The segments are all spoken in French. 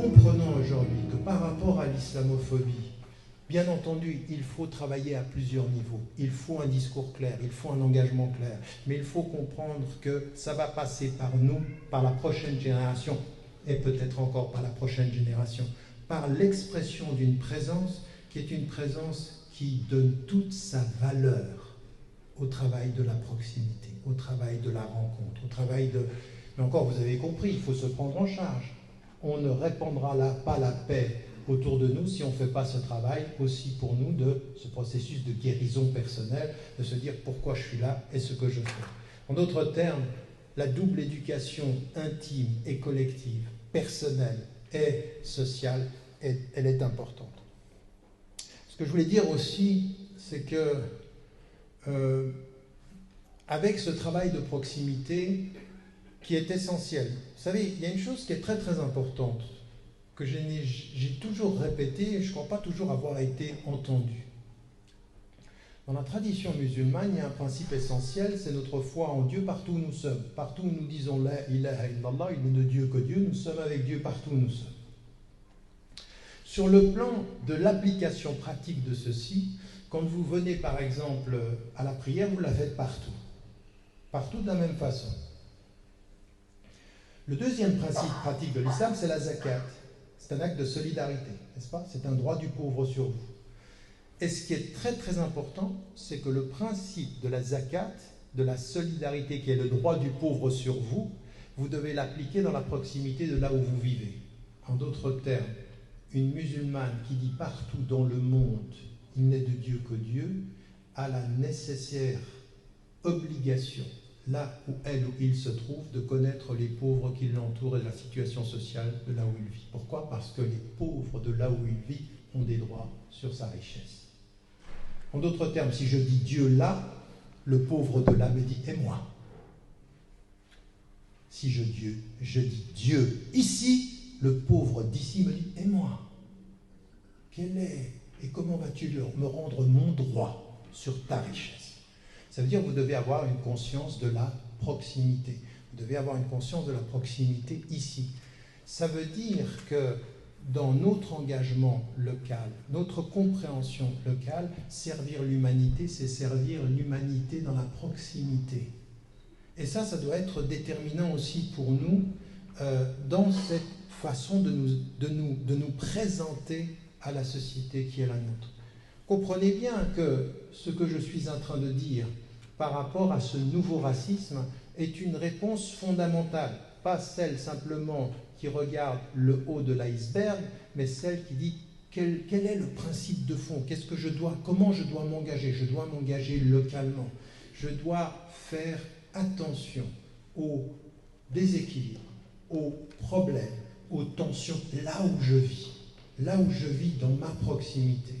comprenons aujourd'hui que par rapport à l'islamophobie, bien entendu, il faut travailler à plusieurs niveaux. Il faut un discours clair, il faut un engagement clair. Mais il faut comprendre que ça va passer par nous, par la prochaine génération, et peut-être encore par la prochaine génération, par l'expression d'une présence qui est une présence qui donne toute sa valeur au travail de la proximité, au travail de la rencontre, au travail de... Mais encore, vous avez compris, il faut se prendre en charge. On ne répandra pas la paix autour de nous si on ne fait pas ce travail aussi pour nous de ce processus de guérison personnelle, de se dire pourquoi je suis là et ce que je fais. En d'autres termes, la double éducation intime et collective, personnelle et sociale, elle est importante. Ce que je voulais dire aussi, c'est que avec ce travail de proximité qui est essentiel, vous savez, il y a une chose qui est très très importante, que j'ai toujours répété et je ne crois pas toujours avoir été entendu. Dans la tradition musulmane, il y a un principe essentiel, c'est notre foi en Dieu partout où nous sommes. Partout où nous disons « La ilaha illallah », il n'est de Dieu que Dieu, nous sommes avec Dieu partout où nous sommes. Sur le plan de l'application pratique de ceci, quand vous venez par exemple à la prière, vous la faites partout. Partout de la même façon. Le deuxième principe pratique de l'islam, c'est la zakat. C'est un acte de solidarité, n'est-ce pas? C'est un droit du pauvre sur vous. Et ce qui est très très important, c'est que le principe de la zakat, de la solidarité qui est le droit du pauvre sur vous, vous devez l'appliquer dans la proximité de là où vous vivez. En d'autres termes, une musulmane qui dit partout dans le monde « il n'est de Dieu que Dieu » a la nécessaire obligation, là où elle ou il se trouve, de connaître les pauvres qui l'entourent et la situation sociale de là où il vit. Pourquoi? Parce que les pauvres de là où il vit ont des droits sur sa richesse. En d'autres termes, si je dis Dieu là, le pauvre de là me dit « et moi ». Si je dis Dieu ici, le pauvre d'ici me dit « et moi ». Quel est et comment vas-tu me rendre mon droit sur ta richesse? Ça veut dire que vous devez avoir une conscience de la proximité. Vous devez avoir une conscience de la proximité ici. Ça veut dire que dans notre engagement local, notre compréhension locale, servir l'humanité, c'est servir l'humanité dans la proximité. Et ça doit être déterminant aussi pour nous dans cette façon de nous présenter à la société qui est la nôtre. Comprenez bien que ce que je suis en train de dire par rapport à ce nouveau racisme est une réponse fondamentale, pas celle simplement qui regarde le haut de l'iceberg, mais celle qui dit quel est le principe de fond, comment je dois m'engager? Je dois m'engager localement. Je dois faire attention aux déséquilibres, aux problèmes, aux tensions là où je vis dans ma proximité.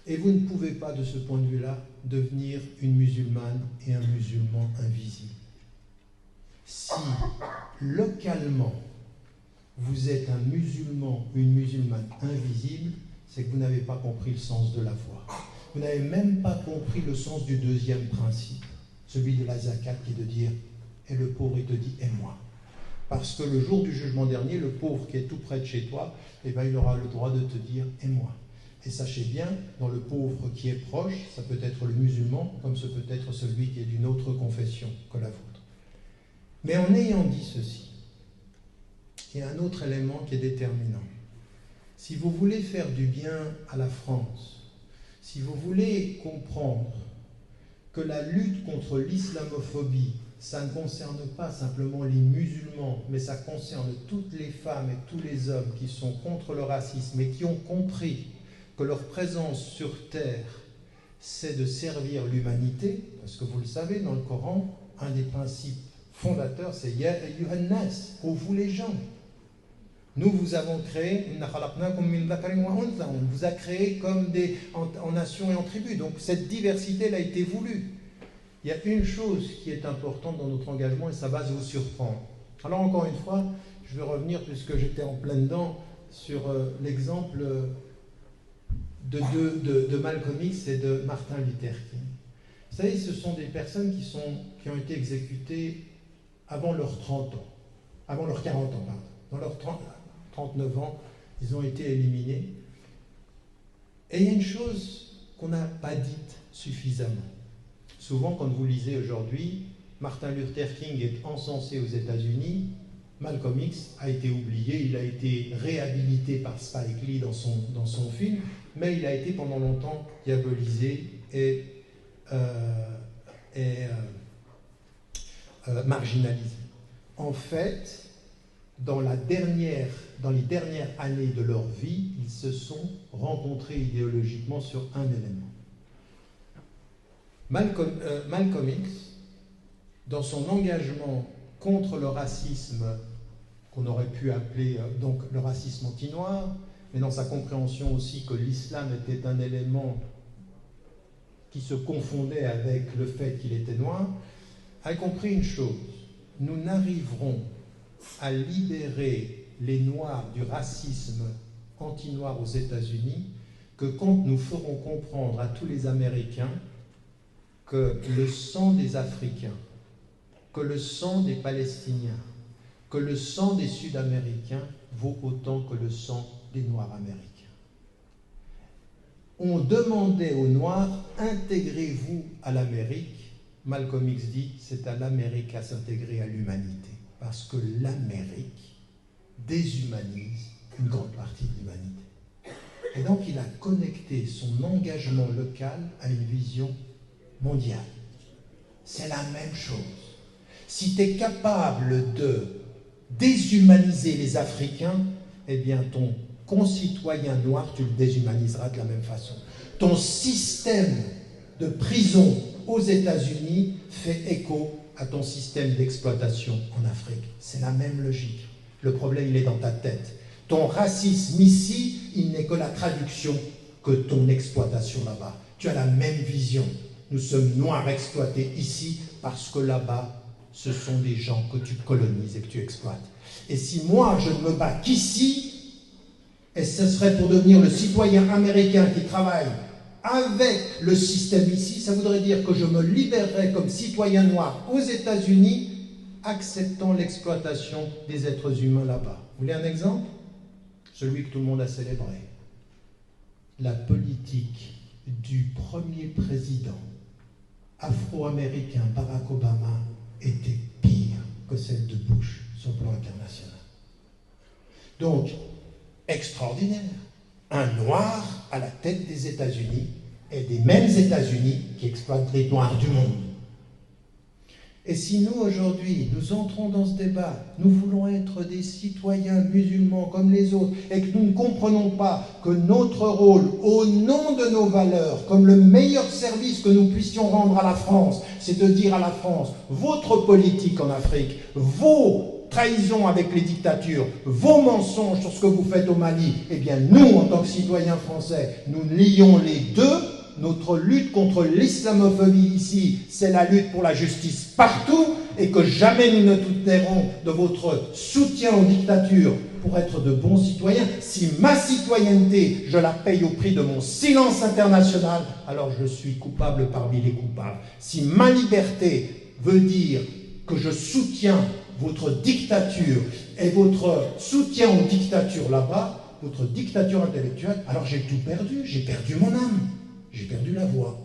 Et vous ne pouvez pas, de ce point de vue-là, devenir une musulmane et un musulman invisible. Si, localement, vous êtes un musulman ou une musulmane invisible, c'est que vous n'avez pas compris le sens de la foi. Vous n'avez même pas compris le sens du deuxième principe, celui de la zakat, qui est de dire « et le pauvre, il te dit « et moi ». Parce que le jour du jugement dernier, le pauvre qui est tout près de chez toi, il aura le droit de te dire « et moi ». Et sachez bien, dans le pauvre qui est proche, ça peut être le musulman, comme ce peut être celui qui est d'une autre confession que la vôtre. Mais en ayant dit ceci, il y a un autre élément qui est déterminant. Si vous voulez faire du bien à la France, si vous voulez comprendre que la lutte contre l'islamophobie, ça ne concerne pas simplement les musulmans, mais ça concerne toutes les femmes et tous les hommes qui sont contre le racisme et qui ont compris que leur présence sur terre, c'est de servir l'humanité, parce que vous le savez, dans le Coran, un des principes fondateurs, c'est « Ya ayyuhan nas », pour vous les gens. Nous vous avons créé, on vous a créé comme en nations et en tribus, donc cette diversité elle a été voulue. Il y a une chose qui est importante dans notre engagement et ça va vous surprendre. Alors encore une fois, je vais revenir, puisque j'étais en plein dedans, sur l'exemple de Malcolm X et de Martin Luther King. Vous savez, ce sont des personnes qui ont été exécutées avant leurs 30 ans, avant leurs 40 ans, pardon. Dans leurs 30 ans. 39 ans, ils ont été éliminés. Et il y a une chose qu'on n'a pas dite suffisamment. Souvent, quand vous lisez aujourd'hui, Martin Luther King est encensé aux États-Unis, Malcolm X a été oublié, il a été réhabilité par Spike Lee dans son film, mais il a été pendant longtemps diabolisé et marginalisé. En fait, dans les dernières années de leur vie, ils se sont rencontrés idéologiquement sur un élément. Malcolm X, dans son engagement contre le racisme qu'on aurait pu appeler donc le racisme anti-noir, mais dans sa compréhension aussi que l'islam était un élément qui se confondait avec le fait qu'il était noir, a compris une chose: nous n'arriverons à libérer les Noirs du racisme anti-noir aux États-Unis que quand nous ferons comprendre à tous les Américains que le sang des Africains, que le sang des Palestiniens, que le sang des Sud-Américains vaut autant que le sang des Noirs américains. On demandait aux Noirs, intégrez-vous à l'Amérique. Malcolm X dit, c'est à l'Amérique à s'intégrer à l'humanité, parce que l'Amérique déshumanise une grande partie de l'humanité. Et donc il a connecté son engagement local à une vision mondiale. C'est la même chose. Si tu es capable de déshumaniser les Africains, eh bien ton concitoyen noir, tu le déshumaniseras de la même façon. Ton système de prison aux États-Unis fait écho à ton système d'exploitation en Afrique. C'est la même logique. Le problème, il est dans ta tête. Ton racisme ici, il n'est que la traduction que ton exploitation là-bas. Tu as la même vision. Nous sommes noirs exploités ici parce que là-bas, ce sont des gens que tu colonises et que tu exploites. Et si moi, je ne me bats qu'ici, et ce serait pour devenir le citoyen américain qui travaille avec le système ici, ça voudrait dire que je me libérerais comme citoyen noir aux États-Unis, acceptant l'exploitation des êtres humains là-bas. Vous voulez un exemple? Celui que tout le monde a célébré. La politique du premier président afro-américain Barack Obama était pire que celle de Bush sur le plan international. Donc, extraordinaire. Un noir à la tête des États-Unis et des mêmes États-Unis qui exploitent les noirs du monde. Et si nous, aujourd'hui, nous entrons dans ce débat, nous voulons être des citoyens musulmans comme les autres, et que nous ne comprenons pas que notre rôle, au nom de nos valeurs, comme le meilleur service que nous puissions rendre à la France, c'est de dire à la France, votre politique en Afrique, vos trahisons avec les dictatures, vos mensonges sur ce que vous faites au Mali, eh bien nous, en tant que citoyens français, nous lions les deux. Notre lutte contre l'islamophobie ici, c'est la lutte pour la justice partout, et que jamais nous ne douterons de votre soutien aux dictatures pour être de bons citoyens. Si ma citoyenneté, je la paye au prix de mon silence international, alors je suis coupable parmi les coupables. Si ma liberté veut dire que je soutiens votre dictature et votre soutien aux dictatures là-bas, votre dictature intellectuelle, alors j'ai tout perdu, j'ai perdu mon âme. J'ai perdu la voix.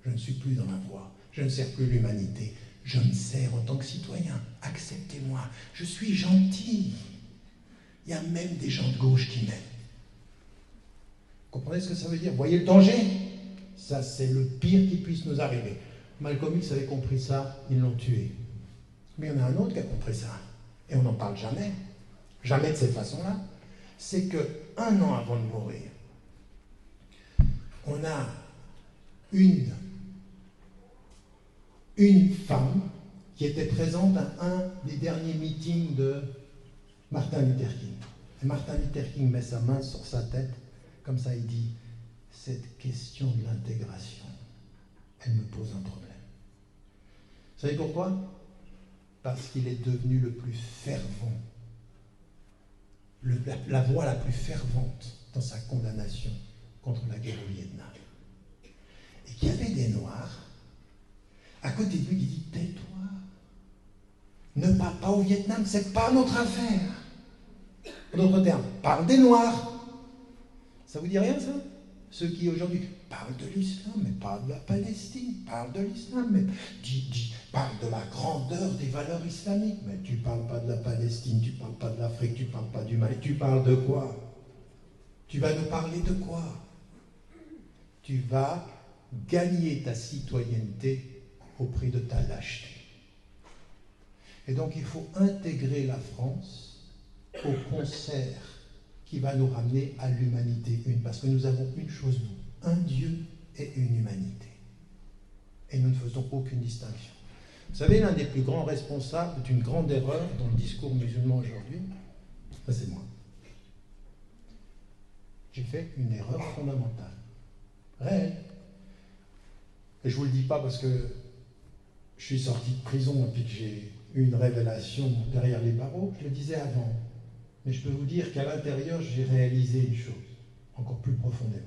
Je ne suis plus dans la voix. Je ne sers plus l'humanité. Je me sers en tant que citoyen. Acceptez-moi. Je suis gentil. Il y a même des gens de gauche qui m'aiment. Vous comprenez ce que ça veut dire? Vous voyez le danger? Ça, c'est le pire qui puisse nous arriver. Malcolm X avait compris ça, ils l'ont tué. Mais il y en a un autre qui a compris ça. Et on n'en parle jamais. Jamais de cette façon-là. C'est qu'un an avant de mourir, on a une femme qui était présente à un des derniers meetings de Martin Luther King. Et Martin Luther King met sa main sur sa tête, comme ça il dit, cette question de l'intégration, elle me pose un problème. Vous savez pourquoi? Parce qu'il est devenu le plus fervent, la voix la plus fervente dans sa condamnation contre la guerre au Vietnam. Et qu'il y avait des Noirs à côté de lui qui dit « Tais-toi, ne va pas au Vietnam, c'est pas notre affaire. » En d'autres termes, parle des Noirs. Ça vous dit rien, ça? Ceux qui aujourd'hui parlent de l'islam, mais parlent de la Palestine, parlent de l'islam, mais parlent de la grandeur des valeurs islamiques. Mais tu ne parles pas de la Palestine, tu ne parles pas de l'Afrique, tu ne parles pas du Mali, tu parles de quoi? Tu vas nous parler de quoi? Tu vas gagner ta citoyenneté au prix de ta lâcheté. Et donc il faut intégrer la France au concert qui va nous ramener à l'humanité une. Parce que nous avons une chose, nous, un Dieu et une humanité. Et nous ne faisons aucune distinction. Vous savez, l'un des plus grands responsables d'une grande erreur dans le discours musulman aujourd'hui, c'est moi. J'ai fait une erreur fondamentale, réelle. Et je ne vous le dis pas parce que je suis sorti de prison et puis que j'ai eu une révélation derrière les barreaux, je le disais avant. Mais je peux vous dire qu'à l'intérieur, j'ai réalisé une chose, encore plus profondément.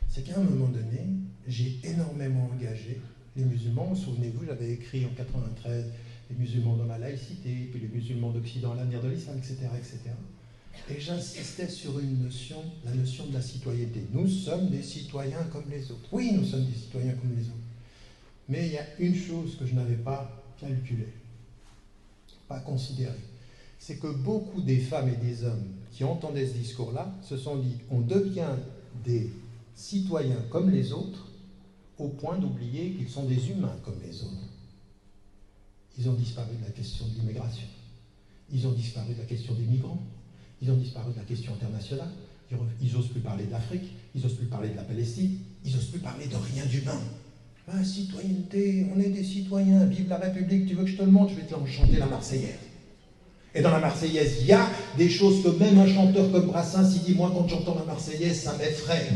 C'est qu'à un moment donné, j'ai énormément engagé les musulmans. Souvenez-vous, j'avais écrit en 93 les musulmans dans la laïcité, puis les musulmans d'Occident à l'avenir de l'islam, etc., etc. Et j'insistais sur une notion, la notion de la citoyenneté. Nous sommes des citoyens comme les autres. Oui, nous sommes des citoyens comme les autres. Mais il y a une chose que je n'avais pas calculée, pas considérée. C'est que beaucoup des femmes et des hommes qui entendaient ce discours-là se sont dit « on devient des citoyens comme les autres au point d'oublier qu'ils sont des humains comme les autres ». Ils ont disparu de la question de l'immigration. Ils ont disparu de la question des migrants. Ils ont disparu de la question internationale. Ils n'osent plus parler d'Afrique. Ils n'osent plus parler de la Palestine. Ils n'osent plus parler de rien d'humain. Ah, citoyenneté, on est des citoyens. Vive la République, tu veux que je te le montre? Je vais te chanter la Marseillaise. Et dans la Marseillaise, il y a des choses que même un chanteur comme Brassens, il dit, moi quand j'entends la Marseillaise, ça m'effraie.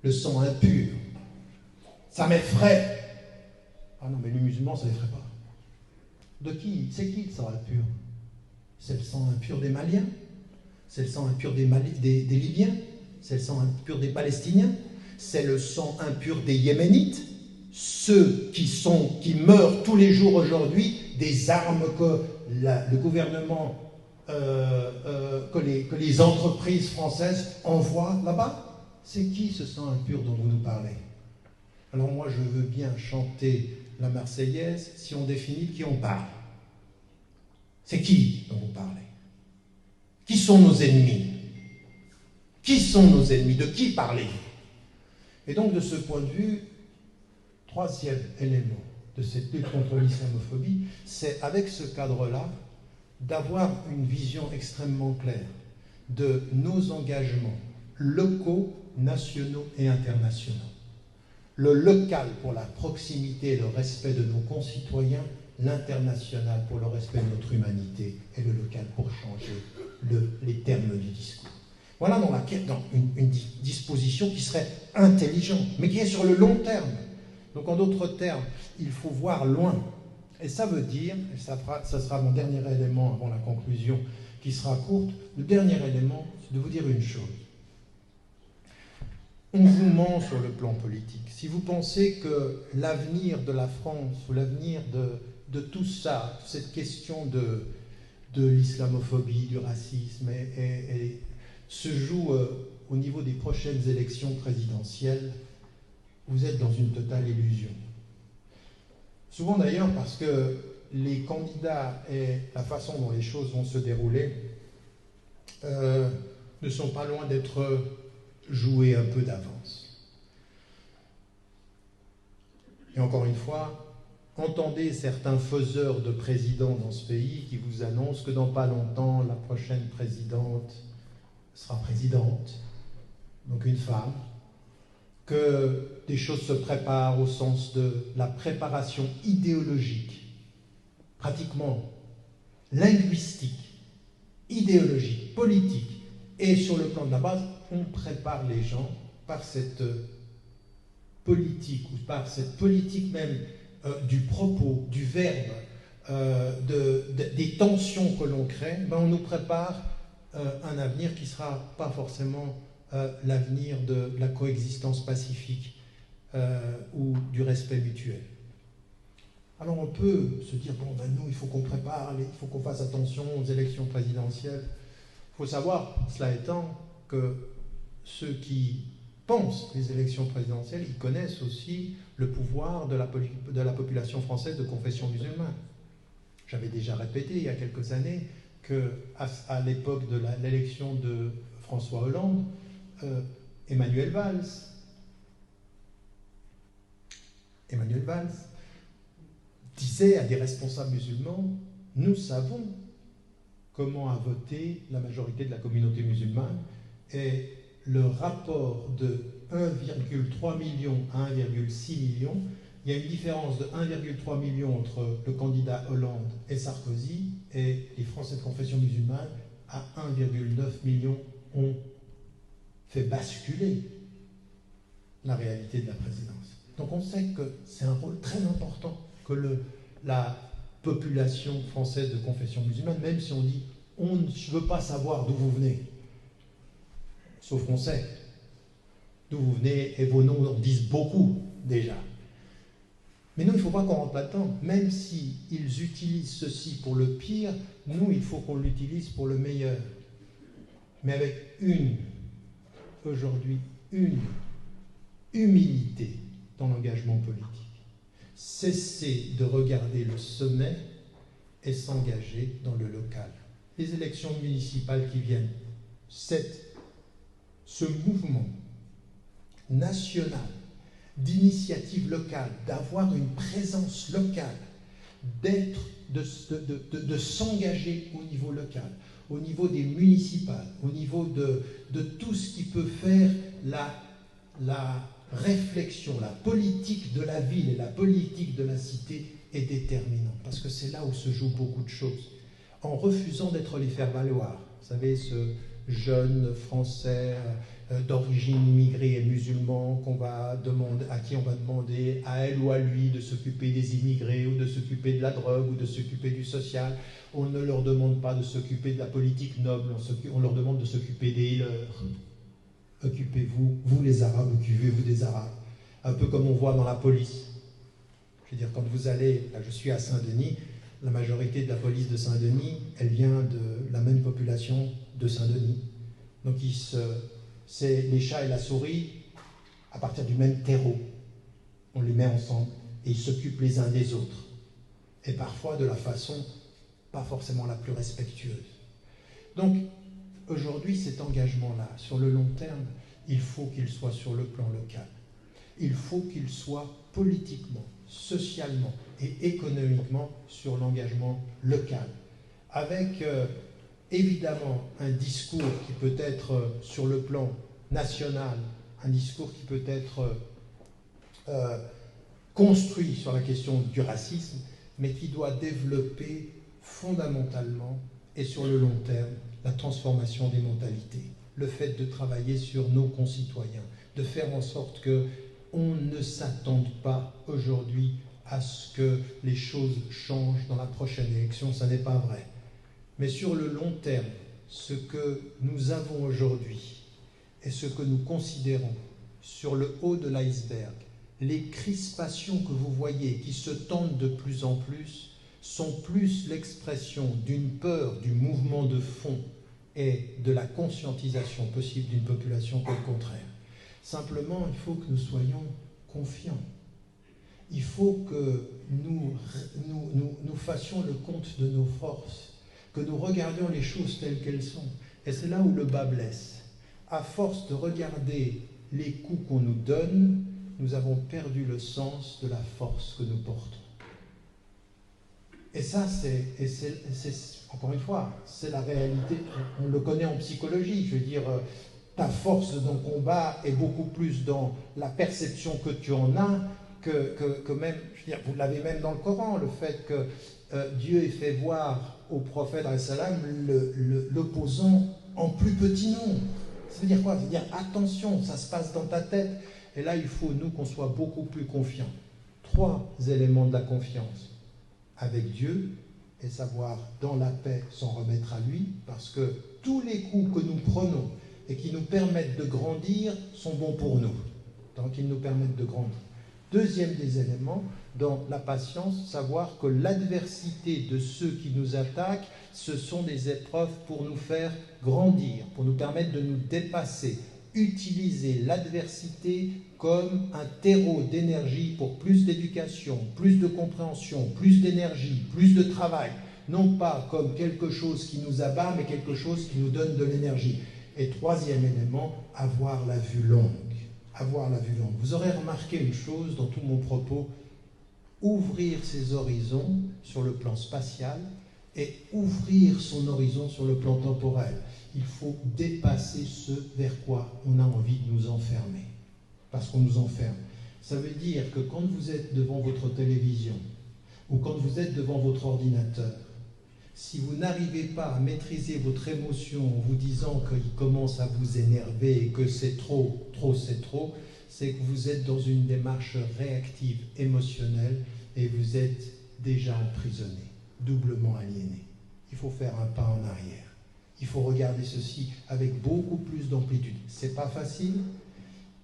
Le sang impur. Ça m'effraie. Ah non, mais les musulmans, ça ne l'effraie pas. De qui? C'est qui le sang impur? C'est le sang impur des Maliens? C'est le sang impur des Libyens? C'est le sang impur des Palestiniens? C'est le sang impur des Yéménites? Ceux qui meurent tous les jours aujourd'hui des armes que le gouvernement, que les entreprises françaises envoient là-bas? C'est qui ce sang impur dont vous nous parlez? Alors moi, je veux bien chanter la Marseillaise si on définit qui on parle. C'est qui dont vous parlez? Qui sont nos ennemis? Qui sont nos ennemis? De qui parlez-vous? Et donc, de ce point de vue, troisième élément de cette lutte contre l'islamophobie, c'est avec ce cadre-là d'avoir une vision extrêmement claire de nos engagements locaux, nationaux et internationaux. Le local pour la proximité et le respect de nos concitoyens, l'international pour le respect de notre humanité et le local pour changer les termes du discours. Voilà dans une disposition qui serait intelligente, mais qui est sur le long terme. Donc en d'autres termes, il faut voir loin. Et ça veut dire, et ça sera mon dernier élément avant la conclusion qui sera courte, le dernier élément, c'est de vous dire une chose. On vous ment sur le plan politique. Si vous pensez que l'avenir de la France ou l'avenir de tout ça, cette question de l'islamophobie, du racisme, se joue au niveau des prochaines élections présidentielles, vous êtes dans une totale illusion. Souvent d'ailleurs parce que les candidats et la façon dont les choses vont se dérouler ne sont pas loin d'être joués un peu d'avance. Et encore une fois, entendez certains faiseurs de présidents dans ce pays qui vous annoncent que dans pas longtemps, la prochaine présidente sera présidente, donc une femme, que des choses se préparent au sens de la préparation idéologique, pratiquement linguistique, idéologique, politique, et sur le plan de la base, on prépare les gens par cette politique, ou par cette politique même du propos, du verbe, des tensions que l'on crée, on nous prépare un avenir qui ne sera pas forcément l'avenir de la coexistence pacifique ou du respect mutuel. Alors on peut se dire, bon, ben nous, il faut qu'on prépare, il faut qu'on fasse attention aux élections présidentielles. Il faut savoir, cela étant, que ceux qui pensent les élections présidentielles, ils connaissent aussi le pouvoir de la population française de confession musulmane. J'avais déjà répété il y a quelques années qu'à l'époque de l'élection de François Hollande, Emmanuel Valls disait à des responsables musulmans, nous savons comment a voté la majorité de la communauté musulmane, et le rapport de 1,3 million à 1,6 million, il y a une différence de 1,3 million entre le candidat Hollande et Sarkozy, et les Français de confession musulmane à 1,9 million ont fait basculer la réalité de la présidence. Donc on sait que c'est un rôle très important que la population française de confession musulmane, même si on dit on ne veut pas savoir d'où vous venez, sauf qu'on sait d'où vous venez et vos noms en disent beaucoup déjà. Mais nous, il ne faut pas qu'on rentre là-dedans. Même s'ils utilisent ceci pour le pire, nous, il faut qu'on l'utilise pour le meilleur. Mais avec aujourd'hui, une humilité dans l'engagement politique. Cesser de regarder le sommet et s'engager dans le local. Les élections municipales qui viennent, ce mouvement national d'initiative locale, d'avoir une présence locale, de s'engager au niveau local, au niveau des municipales, au niveau de tout ce qui peut faire la réflexion, la politique de la ville et la politique de la cité est déterminante, parce que c'est là où se jouent beaucoup de choses. En refusant d'être les faire-valoir, vous savez, ce jeune Français d'origine immigrée et musulman à qui on va demander à elle ou à lui de s'occuper des immigrés ou de s'occuper de la drogue ou de s'occuper du social. On ne leur demande pas de s'occuper de la politique noble, on leur demande de s'occuper des leurs. Occupez-vous, vous les Arabes, occupez-vous des Arabes. Un peu comme on voit dans la police. Je veux dire, quand vous allez, là je suis à Saint-Denis, la majorité de la police de Saint-Denis, elle vient de la même population de Saint-Denis. Donc c'est les chats et la souris à partir du même terreau. On les met ensemble et ils s'occupent les uns des autres. Et parfois de la façon pas forcément la plus respectueuse. Donc aujourd'hui, cet engagement-là, sur le long terme, il faut qu'il soit sur le plan local. Il faut qu'il soit politiquement, socialement et économiquement sur l'engagement local. Avec évidemment un discours qui peut être sur le plan national, un discours qui peut être construit sur la question du racisme, mais qui doit développer fondamentalement et sur le long terme la transformation des mentalités, le fait de travailler sur nos concitoyens, de faire en sorte qu'on ne s'attende pas aujourd'hui à ce que les choses changent dans la prochaine élection, ça n'est pas vrai. Mais sur le long terme, ce que nous avons aujourd'hui et ce que nous considérons sur le haut de l'iceberg, les crispations que vous voyez qui se tendent de plus en plus sont plus l'expression d'une peur du mouvement de fond et de la conscientisation possible d'une population que le contraire. Simplement, il faut que nous soyons confiants. Il faut que nous fassions le compte de nos forces, que nous regardions les choses telles qu'elles sont. Et c'est là où le bas blesse. À force de regarder les coups qu'on nous donne, nous avons perdu le sens de la force que nous portons. Et ça, encore une fois, c'est la réalité. On le connaît en psychologie. Je veux dire, ta force de ton combat est beaucoup plus dans la perception que tu en as que même, je veux dire, vous l'avez même dans le Coran, le fait que Dieu ait fait voir au prophète l'opposant en plus petit nombre. Ça veut dire quoi? Ça veut dire attention, ça se passe dans ta tête. Et là, il faut, nous, qu'on soit beaucoup plus confiants. 3 éléments de la confiance. Avec Dieu, et savoir dans la paix s'en remettre à lui, parce que tous les coups que nous prenons et qui nous permettent de grandir sont bons pour nous, tant qu'ils nous permettent de grandir. Deuxième des éléments, dans la patience, savoir que l'adversité de ceux qui nous attaquent, ce sont des épreuves pour nous faire grandir, pour nous permettre de nous dépasser. Utiliser l'adversité comme un terreau d'énergie pour plus d'éducation, plus de compréhension, plus d'énergie, plus de travail. Non pas comme quelque chose qui nous abat, mais quelque chose qui nous donne de l'énergie. Et troisième élément, avoir la vue longue. Avoir la vue longue. Vous aurez remarqué une chose dans tout mon propos, ouvrir ses horizons sur le plan spatial et ouvrir son horizon sur le plan temporel. Il faut dépasser ce vers quoi on a envie de nous enfermer. Parce qu'on nous enferme. Ça veut dire que quand vous êtes devant votre télévision ou quand vous êtes devant votre ordinateur, si vous n'arrivez pas à maîtriser votre émotion en vous disant qu'il commence à vous énerver et que c'est trop, c'est que vous êtes dans une démarche réactive, émotionnelle, et vous êtes déjà emprisonné, doublement aliéné. Il faut faire un pas en arrière. Il faut regarder ceci avec beaucoup plus d'amplitude. C'est pas facile.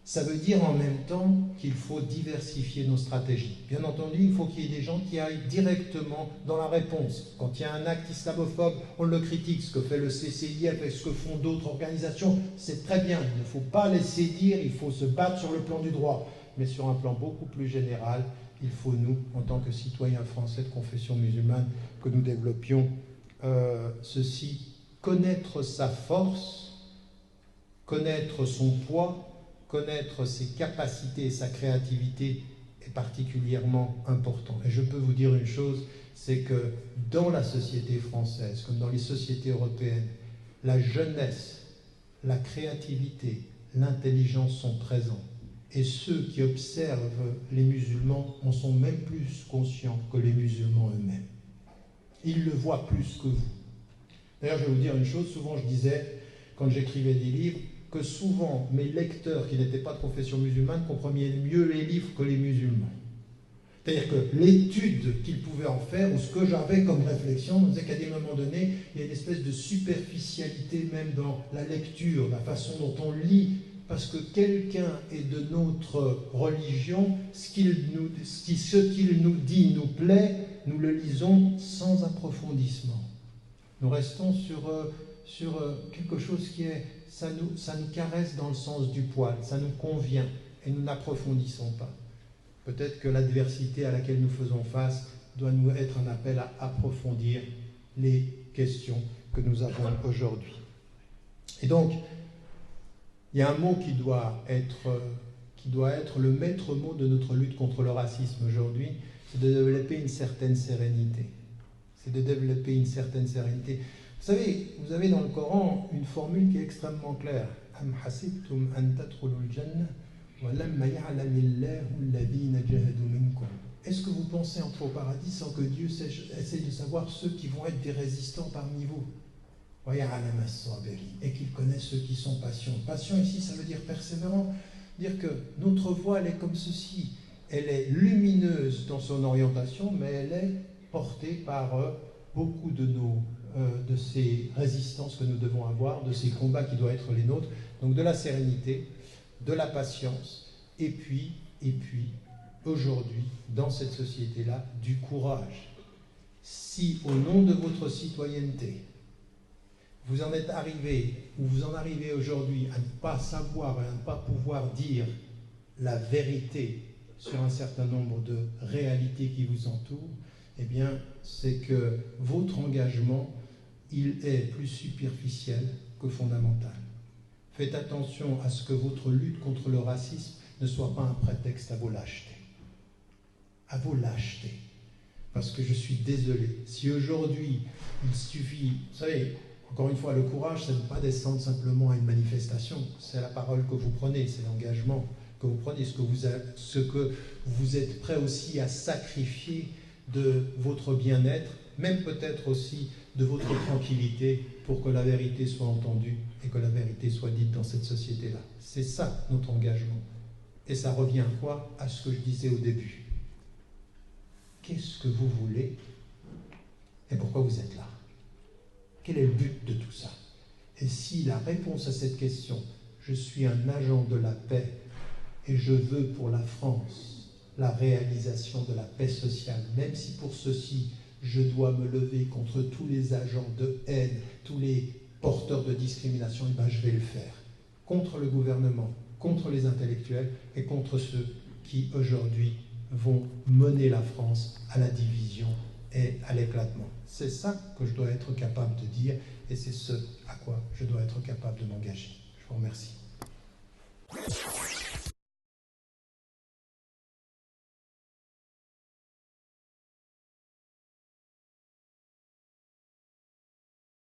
Ça veut dire en même temps qu'il faut diversifier nos stratégies. Bien entendu, il faut qu'il y ait des gens qui aillent directement dans la réponse. Quand il y a un acte islamophobe, on le critique. Ce que fait le CCIF et ce que font d'autres organisations, c'est très bien. Il ne faut pas laisser dire, il faut se battre sur le plan du droit. Mais sur un plan beaucoup plus général, il faut nous, en tant que citoyens français de confession musulmane, que nous développions ceci. Connaître sa force, connaître son poids, connaître ses capacités et sa créativité est particulièrement important. Et je peux vous dire une chose, c'est que dans la société française, comme dans les sociétés européennes, la jeunesse, la créativité, l'intelligence sont présents. Et ceux qui observent les musulmans en sont même plus conscients que les musulmans eux-mêmes. Ils le voient plus que vous. D'ailleurs, je vais vous dire une chose, souvent je disais, quand j'écrivais des livres, que souvent mes lecteurs qui n'étaient pas de confession musulmane comprenaient mieux les livres que les musulmans. C'est-à-dire que l'étude qu'ils pouvaient en faire, ou ce que j'avais comme réflexion, on disait qu'à des moments donnés, il y a une espèce de superficialité même dans la lecture, la façon dont on lit, parce que quelqu'un est de notre religion, ce qu'il nous dit nous plaît, nous le lisons sans approfondissement. Nous restons sur quelque chose qui est, ça nous caresse dans le sens du poil, ça nous convient, et nous n'approfondissons pas. Peut-être que l'adversité à laquelle nous faisons face doit nous être un appel à approfondir les questions que nous avons aujourd'hui. Et donc, il y a un mot qui doit être le maître mot de notre lutte contre le racisme aujourd'hui, c'est de développer une certaine sérénité. C'est de développer une certaine sérénité. Vous savez, vous avez dans le Coran une formule qui est extrêmement claire. Am hasibtum an tadkhulul jannah wa lamma ya'lamillahu alladhina jahadu minkum. Est-ce que vous pensez entrer au paradis sans que Dieu essaye de savoir ceux qui vont être des résistants parmi vous? Et qu'il connaisse ceux qui sont patients. Patient ici, ça veut dire persévérant. Dire que notre voie, elle est comme ceci. Elle est lumineuse dans son orientation, mais elle est portée par beaucoup de ces résistances que nous devons avoir, de ces combats qui doivent être les nôtres. Donc de la sérénité, de la patience, et puis aujourd'hui, dans cette société-là, du courage. Si au nom de votre citoyenneté, vous en êtes arrivé, ou vous en arrivez aujourd'hui à ne pas savoir, à ne pas pouvoir dire la vérité sur un certain nombre de réalités qui vous entourent, eh bien, c'est que votre engagement, il est plus superficiel que fondamental. Faites attention à ce que votre lutte contre le racisme ne soit pas un prétexte à vos lâchetés. À vos lâchetés. Parce que je suis désolé, si aujourd'hui, il suffit, vous savez, encore une fois, le courage, c'est de ne pas descendre simplement à une manifestation. C'est la parole que vous prenez, c'est l'engagement que vous prenez, ce que vous êtes prêt aussi à sacrifier de votre bien-être, même peut-être aussi de votre tranquillité, pour que la vérité soit entendue et que la vérité soit dite dans cette société-là. C'est ça, notre engagement. Et ça revient à quoi? À ce que je disais au début. Qu'est-ce que vous voulez et pourquoi vous êtes là? Quel est le but de tout ça? Et si la réponse à cette question, je suis un agent de la paix et je veux pour la France la réalisation de la paix sociale, même si pour ceci, je dois me lever contre tous les agents de haine, tous les porteurs de discrimination, et ben je vais le faire. Contre le gouvernement, contre les intellectuels et contre ceux qui, aujourd'hui, vont mener la France à la division et à l'éclatement. C'est ça que je dois être capable de dire et c'est ce à quoi je dois être capable de m'engager. Je vous remercie.